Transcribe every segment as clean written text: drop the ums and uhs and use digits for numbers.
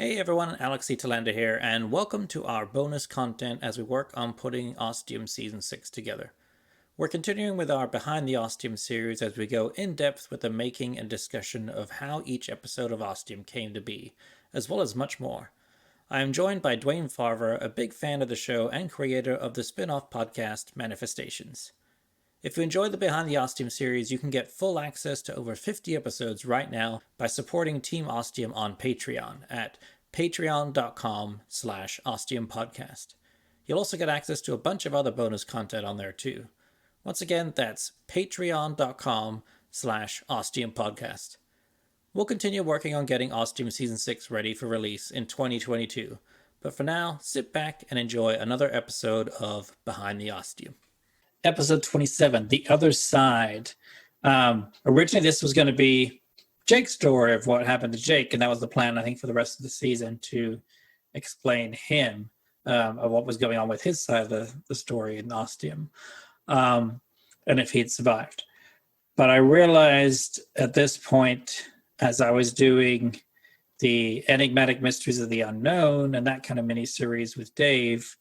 Hey everyone, Alex Talander here, and welcome to our bonus content as we work on putting Ostium Season 6 together. We're continuing with our Behind the Ostium series as we go in depth with the making and discussion of how each episode of Ostium came to be, as well as much more. I am joined by Dwayne Farver, a big fan of the show and creator of the spin off podcast Manifestations. If you enjoy the Behind the Ostium series, you can get full access to over 50 episodes right now by supporting Team Ostium on Patreon at patreon.com/ostiumpodcast. You'll also get access to a bunch of other bonus content on there too. Once again, that's patreon.com/ostiumpodcast. We'll continue working on getting Ostium Season 6 ready for release in 2022, but for now, sit back and enjoy another episode of Behind the Ostium. Episode 27, The Other Side. Originally, this was going to be Jake's story of what happened to Jake, and that was the plan, I think, for the rest of the season to explain him of what was going on with his side of the story in Ostium, and if he'd survived. But I realized at this point, as I was doing the Enigmatic Mysteries of the Unknown and that kind of mini-series with Dave,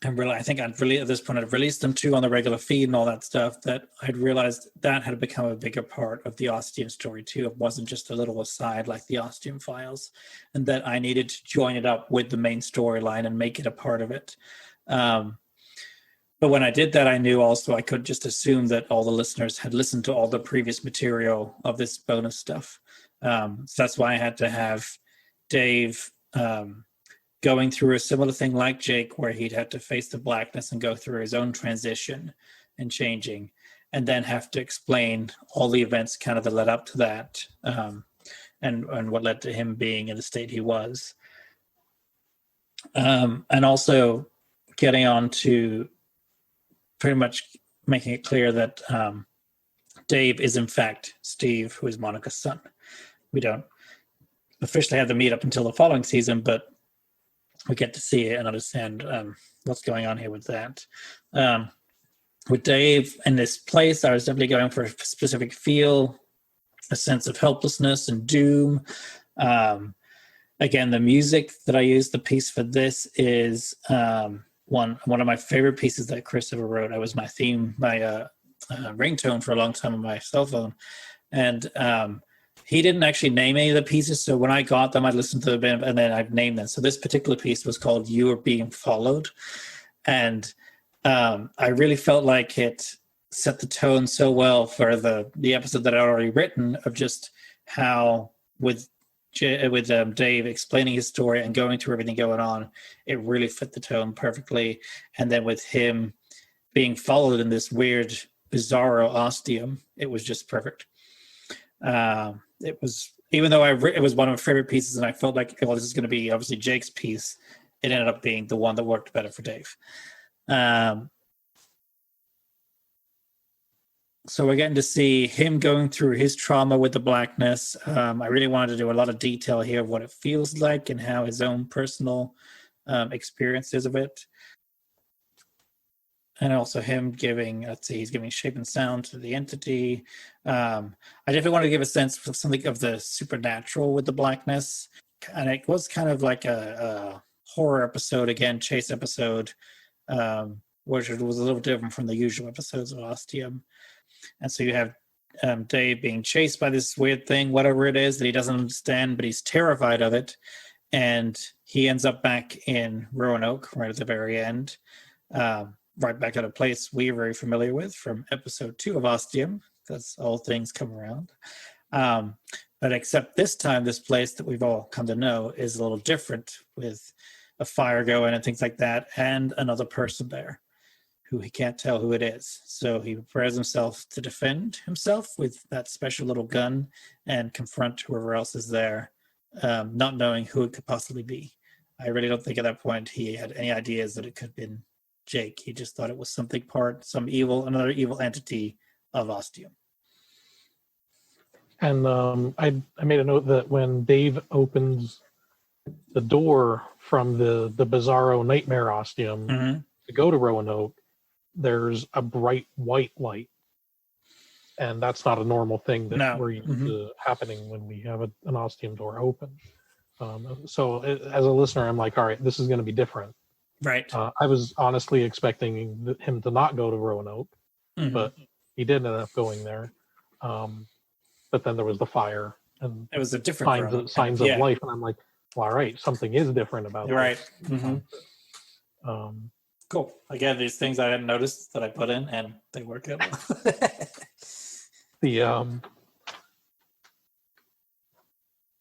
and really, I think at this point I'd released them too on the regular feed and all that stuff, that I'd realized that had become a bigger part of the Ostium story too. It wasn't just a little aside like the Ostium files, and that I needed to join it up with the main storyline and make it a part of it. But when I did that, I knew also I could just assume that all the listeners had listened to all the previous material of this bonus stuff. So that's why I had to have Dave going through a similar thing like Jake, where he'd have to face the blackness and go through his own transition and changing, and then have to explain all the events kind of that led up to that, and what led to him being in the state he was. And also getting on to pretty much making it clear that Dave is in fact Steve, who is Monica's son. We don't officially have the meet up until the following season, but we get to see it and understand what's going on here with that. With Dave in this place, I was definitely going for a specific feel, a sense of helplessness and doom. Again, the music that I used, the piece for this is one of my favorite pieces that Chris ever wrote. It was my theme, my ringtone for a long time on my cell phone. And he didn't actually name any of the pieces, so when I got them, I listened to them and then I'd name them. So this particular piece was called "You Are Being Followed," and I really felt like it set the tone so well for the episode that I'd already written, of just how with Dave explaining his story and going through everything going on, it really fit the tone perfectly. And then with him being followed in this weird, bizarro ostium, it was just perfect. It was, even though it was one of my favorite pieces, and I felt like, well, this is going to be obviously Jake's piece, it ended up being the one that worked better for Dave. So we're getting to see him going through his trauma with the blackness. I really wanted to do a lot of detail here of what it feels like and how his own personal experiences of it. And also him giving, he's giving shape and sound to the entity. I definitely wanted to give a sense of something of the supernatural with the blackness. And it was kind of like a horror episode, again, chase episode, which was a little different from the usual episodes of Ostium. And so you have Dave being chased by this weird thing, whatever it is that he doesn't understand, but he's terrified of it. And he ends up back in Roanoke right at the very end. Right back at a place we're very familiar with from episode 2 of Ostium, because all things come around. But except this time, this place that we've all come to know is a little different, with a fire going and things like that, and another person there who he can't tell who it is. So he prepares himself to defend himself with that special little gun and confront whoever else is there, not knowing who it could possibly be. I really don't think at that point he had any ideas that it could have been Jake. He just thought it was another evil entity of Ostium. And I made a note that when Dave opens the door from the bizarro nightmare Ostium to go to Roanoke, there's a bright white light. and that's not a normal thing that No. we're used to happening when we have an Ostium door open. So as a listener, I'm like, all right, this is going to be different. Right. I was honestly expecting him to not go to Roanoke, but he did end up going there. But then there was the fire and It was a different signs of life, and I'm like, well, all right, something is different about right. this. Cool. Again, these things I hadn't noticed that I put in, and they work out. The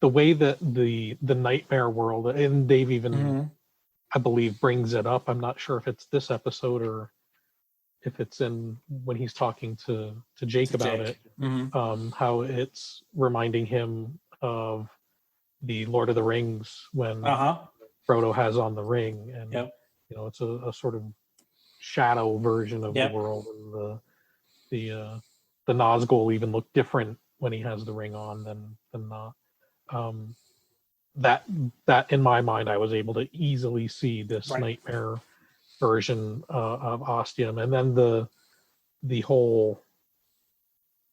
way that the nightmare world, and Dave even I believe brings it up. I'm not sure if it's this episode or if it's in when he's talking to Jake about it. How it's reminding him of the Lord of the Rings when Frodo has on the ring, and you know, it's a sort of shadow version of the world, and the Nazgul even look different when he has the ring on than not. That in my mind, I was able to easily see this nightmare version of Ostium, and then the whole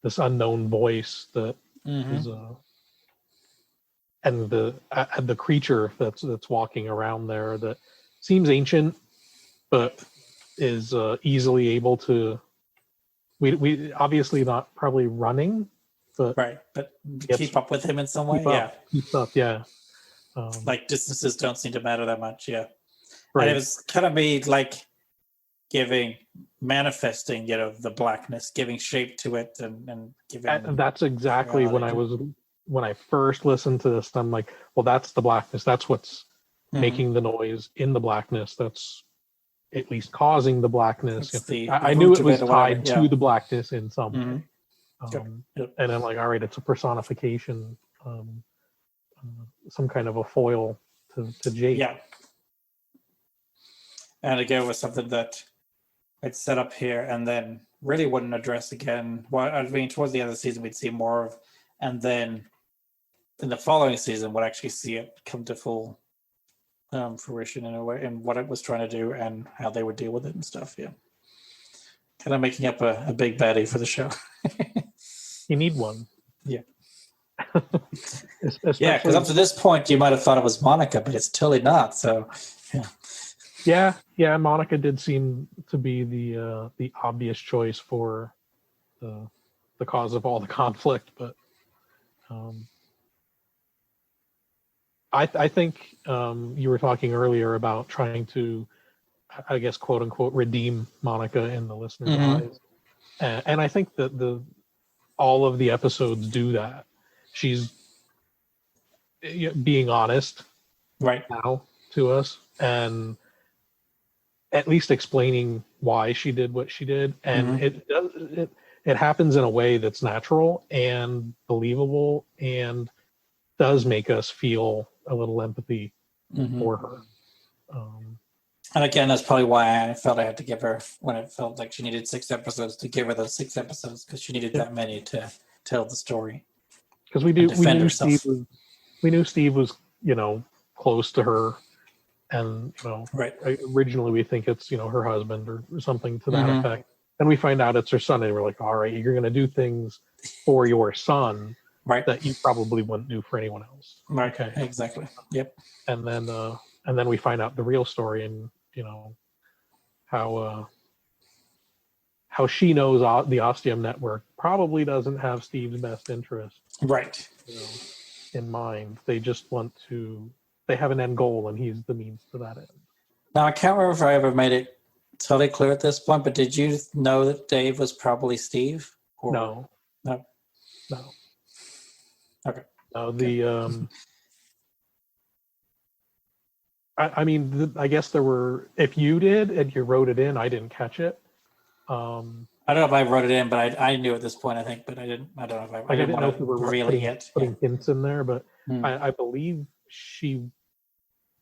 this unknown voice that is and the creature that's walking around there that seems ancient, but is easily able to. We obviously not probably running, but but keep up with him in some way. Keeps up. Yeah. Like distances don't seem to matter that much. Yeah. Right. And it was kind of me like manifesting, you know, the blackness, giving shape to it, and giving. And that's exactly when I first listened to this. I'm like, well, that's the blackness. That's what's making the noise in the blackness. That's at least causing the blackness. I knew it was tied to the blackness in some way. And I'm like, all right, it's a personification, some kind of a foil to Jake. Yeah. And again, it was something that I'd set up here and then really wouldn't address again. Well, I mean, towards the end of the season, we'd see more of, and then in the following season, we'd actually see it come to full fruition in a way, and what it was trying to do and how they would deal with it and stuff. Yeah. Kind of making up a big baddie for the show. You need one. Yeah. Yeah, because up to this point, you might have thought it was Monica, but it's totally not. So, yeah. Monica did seem to be the obvious choice for the cause of all the conflict, but I think you were talking earlier about trying to, I guess, quote unquote, redeem Monica in the listener's eyes, and I think that all of the episodes do that. She's being honest now to us, and at least explaining why she did what she did, and it happens in a way that's natural and believable, and does make us feel a little empathy for her. And again, that's probably why I felt I had to give her, when it felt like she needed 6 episodes, to give her those 6 episodes, because she needed that many to tell the story. Because we knew Steve was, you know, close to her, and you know, originally we think it's, you know, her husband or something to that effect, and we find out it's her son, and we're like, all right, you're going to do things for your son that you probably wouldn't do for anyone else. Okay, exactly. Yep. And then we find out the real story, and you know how she knows the Ostium network probably doesn't have Steve's best interest in mind. They just want to. They have an end goal, and he's the means to that end. Now, I can't remember if I ever made it totally clear at this point, but did you know that Dave was probably Steve? Or... No. Okay. No, I mean, I guess there were. If you did and you wrote it in, I didn't catch it. I don't know if I wrote it in, but I knew at this point, I think, but I don't know if I didn't want to reveal it yet. Putting hints in there, but I believe she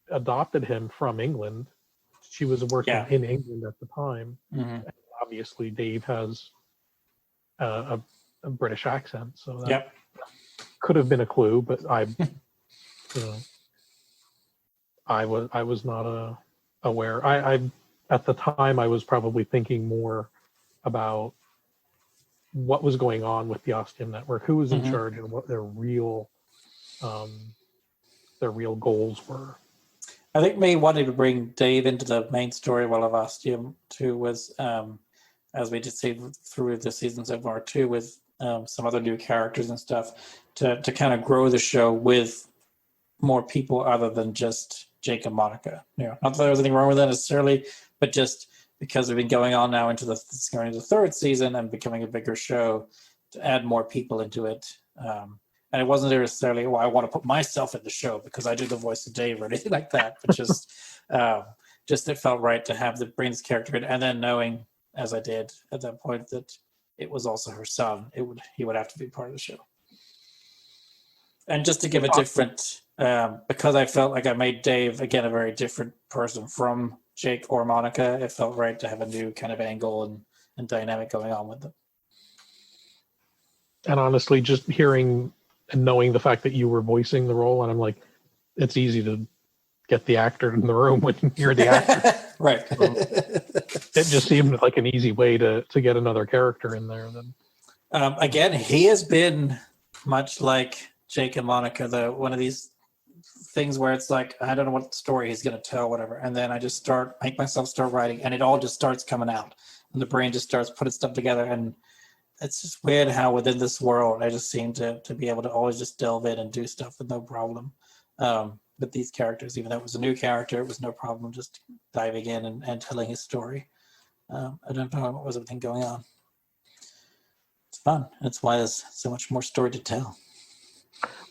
adopted him from England. She was working in England at the time. And obviously, Dave has a British accent, so that could have been a clue. But I was not aware. I at the time I was probably thinking more about what was going on with the Ostium network, who was in charge, and what their real goals were. I think me wanting to bring Dave into the main story of Ostium too was, as we just see through the season so far too, with some other new characters and stuff, to kind of grow the show with more people other than just Jake and Monica. Not that there was anything wrong with that necessarily, but just because we've been going on now into the third season and becoming a bigger show, to add more people into it. And it wasn't necessarily, I want to put myself in the show because I do the voice of Dave or anything like that, but just it felt right to bring this character in, and then knowing, as I did at that point, that it was also her son. He would have to be part of the show. And just to give a different, because I felt like I made Dave, again, a very different person from Jake or Monica, it felt right to have a new kind of angle and dynamic going on with them. And honestly, just hearing and knowing the fact that you were voicing the role, and I'm like, it's easy to get the actor in the room when you're the actor. Right. It just seemed like an easy way to get another character in there. Then again, he has been much like Jake and Monica, one of these things where it's like, I don't know what story he's going to tell, whatever. And then I just make myself start writing, and it all just starts coming out. And the brain just starts putting stuff together. And it's just weird how within this world, I just seem to be able to always just delve in and do stuff with no problem. With these characters, even though it was a new character, it was no problem just diving in and telling his story. I don't know what was everything going on. It's fun. That's why there's so much more story to tell.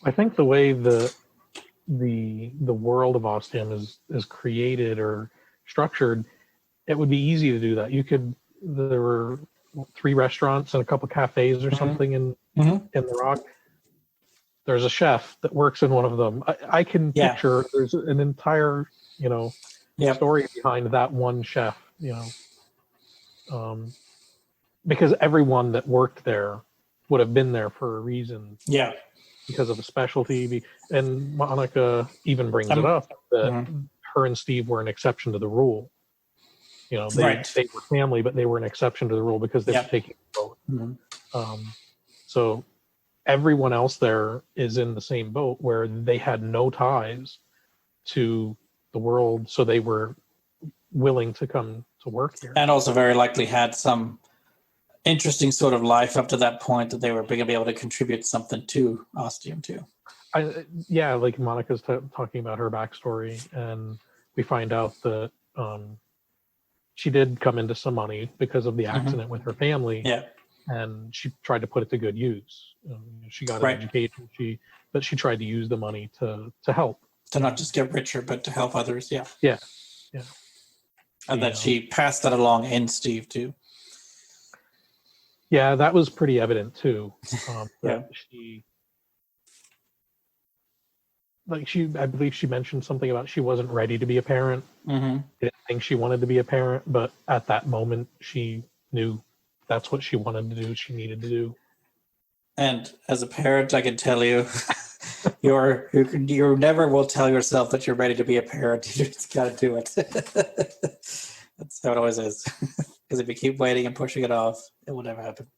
I think the way the world of Ostium is created or structured, it would be easy to do that. There were 3 restaurants and a couple cafes or something in the Rock. There's a chef that works in one of them. I can picture there's an entire, story behind that one chef, because everyone that worked there would have been there for a reason. Yeah. Because of a specialty. And Monica even brings it up that her and Steve were an exception to the rule. They were family, but they were an exception to the rule because they were taking the boat. So everyone else there is in the same boat where they had no ties to the world, so they were willing to come to work here. And also very likely had some interesting sort of life up to that point that they were going to be able to contribute something to Ostium too. Like Monica's talking about her backstory, and we find out that she did come into some money because of the accident with her family. Yeah. And she tried to put it to good use. She got an education, but she tried to use the money to help. To not just get richer, but to help others. Yeah. Yeah. And that she passed that along in Steve too. Yeah, that was pretty evident too. I believe she mentioned something about she wasn't ready to be a parent. Didn't think she wanted to be a parent, but at that moment she knew that's what she wanted to do, she needed to do. And as a parent, I can tell you, you never will tell yourself that you're ready to be a parent. You just got to do it. That's how it always is. Because if you keep waiting and pushing it off, it will never happen.